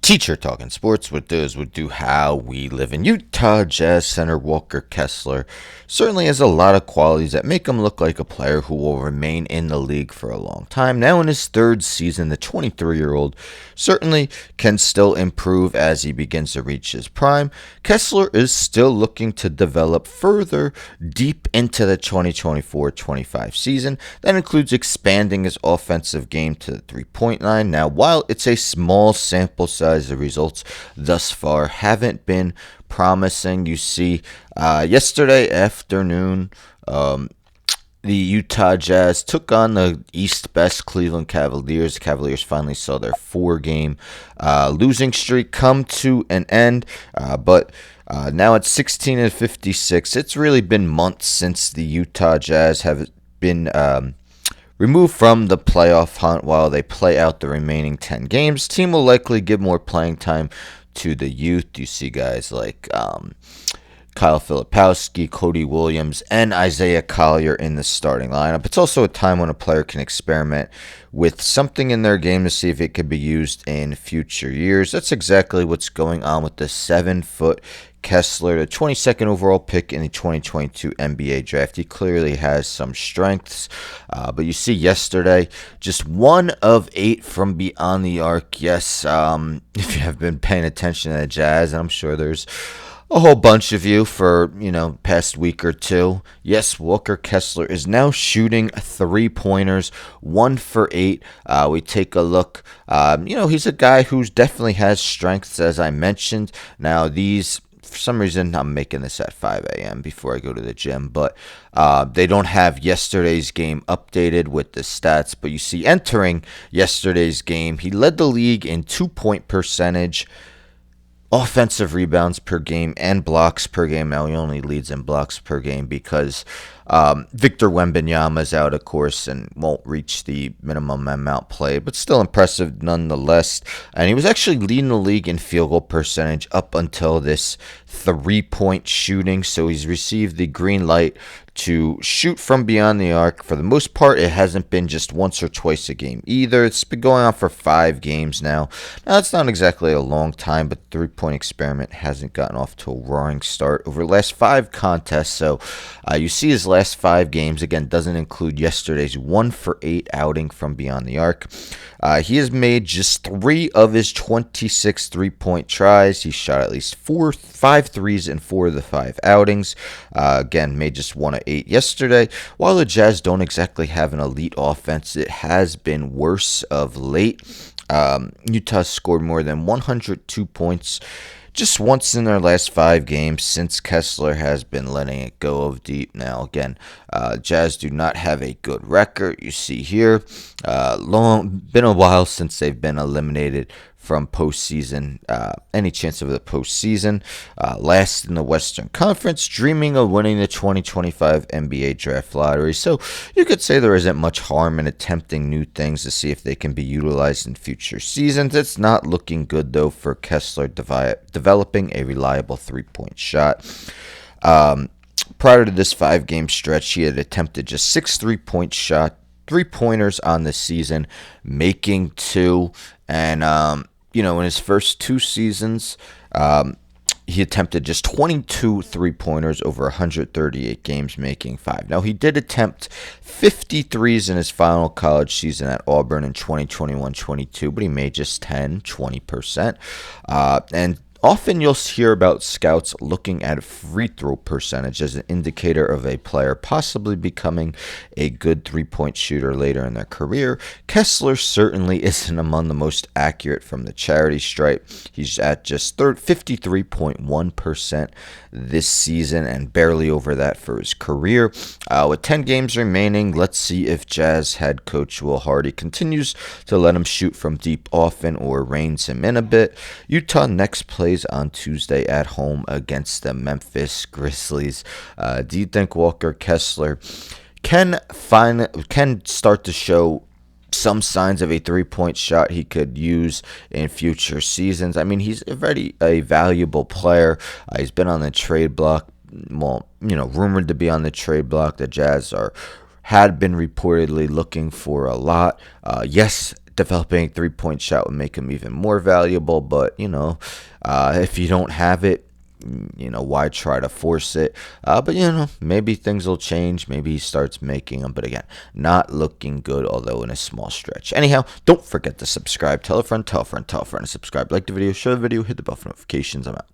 Teacher Talking Sports with those would do how we live in Utah. Jazz center Walker Kessler certainly has a lot of qualities that make him look like a player who will remain in the league for a long time. Now in his third season, the 23-year-old certainly can still improve as he begins to reach his prime. Kessler is still looking to develop further deep into the 2024-25 season. That includes expanding his offensive game to the three-point line. Now, while it's a small sample size, the results thus far haven't been promising. You see, yesterday afternoon, the Utah Jazz took on the East Best Cleveland Cavaliers. The Cavaliers finally saw their four-game losing streak come to an end, but now it's 16-56. It's really been months since the Utah Jazz have been removed from the playoff hunt while they play out the remaining 10 games. Team will likely give more playing time to the youth. You see guys like Kyle Filipowski, Cody Williams, and Isaiah Collier in the starting lineup. It's also a time when a player can experiment with something in their game to see if it could be used in future years. That's exactly what's going on with the 7-foot Kessler, the 22nd overall pick in the 2022 NBA draft. He clearly has some strengths, but you see yesterday, just 1 of 8 from beyond the arc. Yes, if you have been paying attention to the Jazz, and I'm sure there's a whole bunch of you for, past week or two. Yes, Walker Kessler is now shooting 3-pointers, 1 for 8. We take a look. He's a guy who definitely has strengths, as I mentioned. Now, for some reason, I'm making this at 5 a.m. before I go to the gym, but they don't have yesterday's game updated with the stats. But you see, entering yesterday's game, he led the league in 2-point percentage, offensive rebounds per game, and blocks per game. Now he only leads in blocks per game because Victor Wembanyama is out, of course, and won't reach the minimum amount played, but still impressive nonetheless. And he was actually leading the league in field goal percentage up until this 3-point shooting, so he's received the green light to shoot from beyond the arc. For the most part, it hasn't been just once or twice a game either. It's been going on for 5 games now. Now, it's not exactly a long time, but the 3-point experiment hasn't gotten off to a roaring start over the last 5 contests. So you see his last 5 games, again, doesn't include yesterday's 1 for 8 outing from beyond the arc. He has made just 3 of his 26 3-point tries. He shot at least 5 threes in 4 of the 5 outings. Again, made just 1 of 8 yesterday. While the Jazz don't exactly have an elite offense, it has been worse of late. Utah scored more than 102 points just once in their last 5 games since Kessler has been letting it go of deep. Now, again, Jazz do not have a good record. You see here, been a while since they've been eliminated from postseason, any chance of the postseason. Last in the Western Conference, dreaming of winning the 2025 NBA Draft Lottery. So you could say there isn't much harm in attempting new things to see if they can be utilized in future seasons. It's not looking good, though, for Kessler developing a reliable 3-point shot. Prior to this 5-game stretch, he had attempted just 6 3-point shot 3-pointers on the season, making 2. And in his first 2 seasons, he attempted just 22 3-pointers over 138 games, making 5. Now, he did attempt 53s in his final college season at Auburn in 2021-22, but he made just 20%. And often you'll hear about scouts looking at free throw percentage as an indicator of a player possibly becoming a good 3-point shooter later in their career. Kessler certainly isn't among the most accurate from the charity stripe. He's at just 53.1% this season and barely over that for his career. With 10 games remaining, let's see if Jazz head coach Will Hardy continues to let him shoot from deep often or reins him in a bit. Utah next plays on Tuesday at home against the Memphis Grizzlies. Do you think Walker Kessler can start to show some signs of a 3-point shot he could use in future seasons? I mean, he's already a valuable player. He's been on the trade block. Well, rumored to be on the trade block. The Jazz had been reportedly looking for a lot. Yes, developing a three-point shot would make him even more valuable. But, if you don't have it, why try to force it? But, maybe things will change. Maybe he starts making them. But again, not looking good, although in a small stretch. Anyhow, don't forget to subscribe. Tell a friend, tell a friend, tell a friend to subscribe. Like the video, share the video, hit the bell for notifications. I'm out.